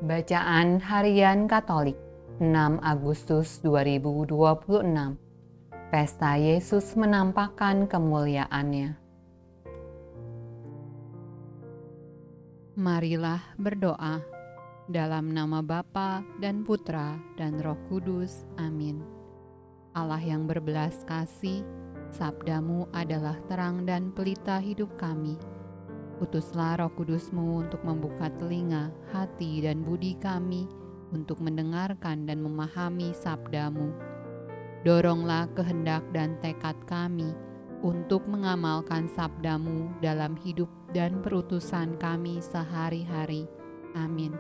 Bacaan Harian Katolik 6 Agustus 2026. Pesta Yesus menampakkan kemuliaannya. Marilah berdoa. Dalam nama Bapa dan Putra dan Roh Kudus. Amin. Allah yang berbelas kasih, sabdamu adalah terang dan pelita hidup kami. Utuslah Roh Kudus-Mu untuk membuka telinga, hati, dan budi kami untuk mendengarkan dan memahami sabda-Mu. Doronglah kehendak dan tekad kami untuk mengamalkan sabda-Mu dalam hidup dan perutusan kami sehari-hari. Amin.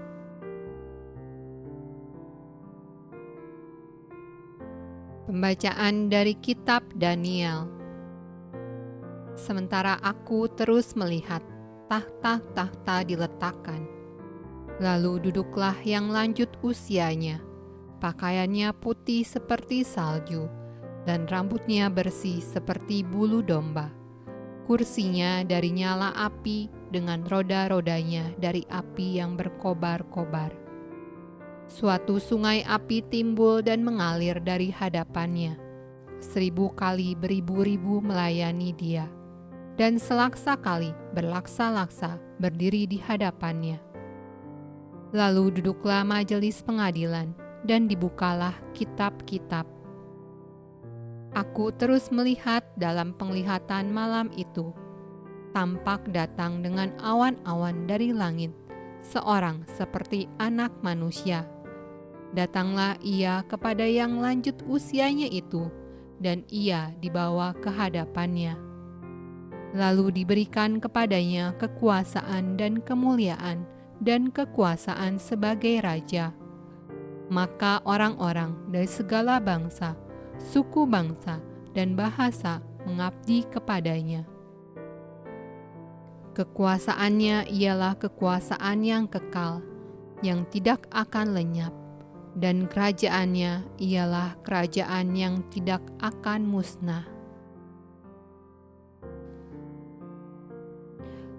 Pembacaan dari Kitab Daniel. Sementara aku terus melihat, tahta-tahta diletakkan. Lalu duduklah yang lanjut usianya, pakaiannya putih seperti salju, dan rambutnya bersih seperti bulu domba. Kursinya dari nyala api, dengan roda-rodanya dari api yang berkobar-kobar. Suatu sungai api timbul dan mengalir dari hadapannya. 1000 kali beribu-ribu melayani dia, dan selaksa kali berlaksa-laksa berdiri di hadapannya. Lalu duduklah majelis pengadilan, dan dibukalah kitab-kitab. Aku terus melihat dalam penglihatan malam itu, tampak datang dengan awan-awan dari langit, seorang seperti anak manusia. Datanglah ia kepada yang lanjut usianya itu, dan ia dibawa ke hadapannya. Lalu diberikan kepadanya kekuasaan dan kemuliaan dan kekuasaan sebagai raja. Maka orang-orang dari segala bangsa, suku bangsa, dan bahasa mengabdi kepadanya. Kekuasaannya ialah kekuasaan yang kekal, yang tidak akan lenyap, dan kerajaannya ialah kerajaan yang tidak akan musnah.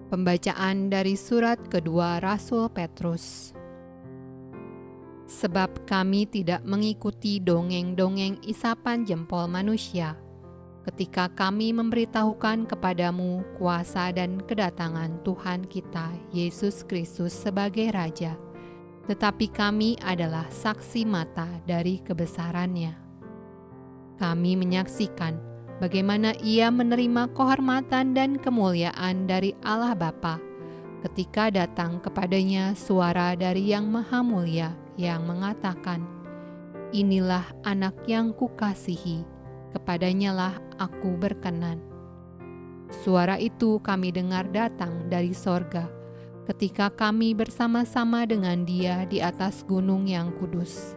Pembacaan dari surat kedua Rasul Petrus. Sebab kami tidak mengikuti dongeng-dongeng isapan jempol manusia, ketika kami memberitahukan kepadamu kuasa dan kedatangan Tuhan kita Yesus Kristus sebagai Raja, tetapi kami adalah saksi mata dari kebesarannya. Kami menyaksikan bagaimana ia menerima kehormatan dan kemuliaan dari Allah Bapa, ketika datang kepadanya suara dari Yang Maha Mulia yang mengatakan, "Inilah anak yang kukasihi, kepadanyalah aku berkenan." Suara itu kami dengar datang dari sorga, ketika kami bersama-sama dengan Dia di atas gunung yang kudus.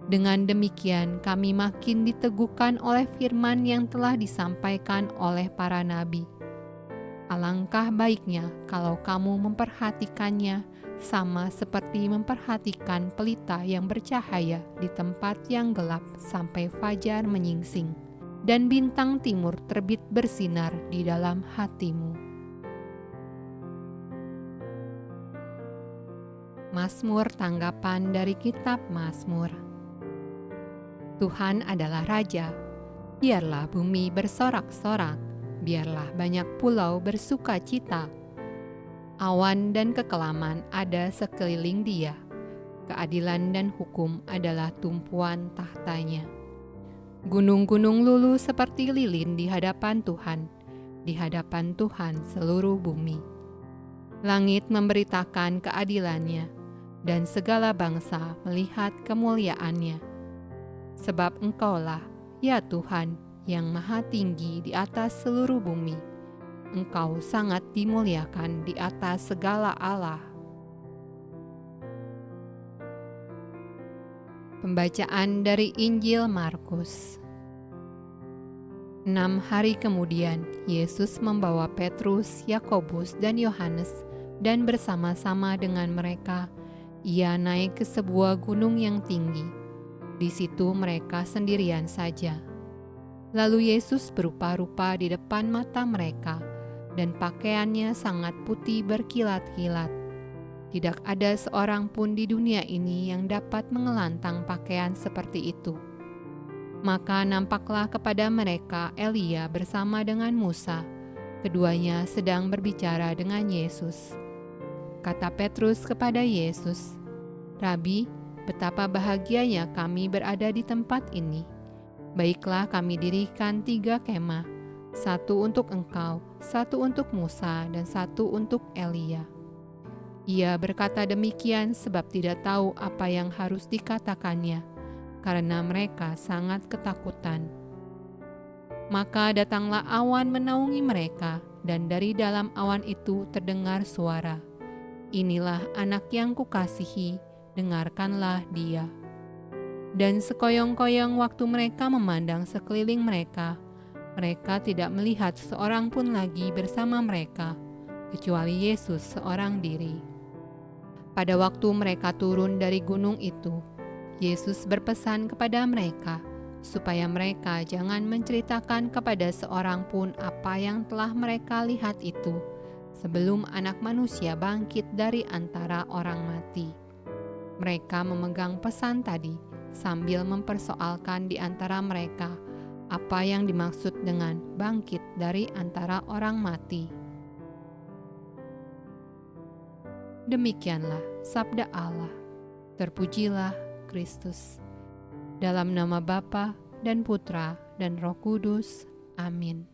Dengan demikian kami makin diteguhkan oleh firman yang telah disampaikan oleh para nabi. Alangkah baiknya kalau kamu memperhatikannya sama seperti memperhatikan pelita yang bercahaya di tempat yang gelap sampai fajar menyingsing, dan bintang timur terbit bersinar di dalam hatimu. Mazmur tanggapan dari kitab Mazmur. Tuhan adalah Raja, biarlah bumi bersorak-sorak, biarlah banyak pulau bersuka cita. Awan dan kekelaman ada sekeliling Dia, keadilan dan hukum adalah tumpuan tahtanya. Gunung-gunung luluh seperti lilin di hadapan Tuhan seluruh bumi. Langit memberitakan keadilannya, dan segala bangsa melihat kemuliaannya. Sebab Engkaulah, ya Tuhan, yang maha tinggi di atas seluruh bumi. Engkau sangat dimuliakan di atas segala Allah. Pembacaan dari Injil Markus. 6 hari kemudian, Yesus membawa Petrus, Yakobus, dan Yohanes, dan bersama-sama dengan mereka, Ia naik ke sebuah gunung yang tinggi. Di situ mereka sendirian saja. Lalu Yesus berupa-rupa di depan mata mereka, dan pakaiannya sangat putih berkilat-kilat. Tidak ada seorang pun di dunia ini yang dapat mengelantang pakaian seperti itu. Maka nampaklah kepada mereka Elia bersama dengan Musa. Keduanya sedang berbicara dengan Yesus. Kata Petrus kepada Yesus, "Rabi, betapa bahagianya kami berada di tempat ini. Baiklah kami dirikan 3 kemah, 1 untuk engkau, 1 untuk Musa, dan 1 untuk Elia." Ia berkata demikian sebab tidak tahu apa yang harus dikatakannya, karena mereka sangat ketakutan. Maka datanglah awan menaungi mereka, dan dari dalam awan itu terdengar suara, "Inilah anak yang kukasihi, dengarkanlah dia." Dan sekoyong-koyong waktu mereka memandang sekeliling mereka, mereka tidak melihat seorang pun lagi bersama mereka, kecuali Yesus seorang diri. Pada waktu mereka turun dari gunung itu, Yesus berpesan kepada mereka supaya mereka jangan menceritakan kepada seorang pun apa yang telah mereka lihat itu, sebelum Anak Manusia bangkit dari antara orang mati. Mereka memegang pesan tadi sambil mempersoalkan di antara mereka apa yang dimaksud dengan bangkit dari antara orang mati. Demikianlah sabda Allah. Terpujilah Kristus. Dalam nama Bapa dan Putra dan Roh Kudus. Amin.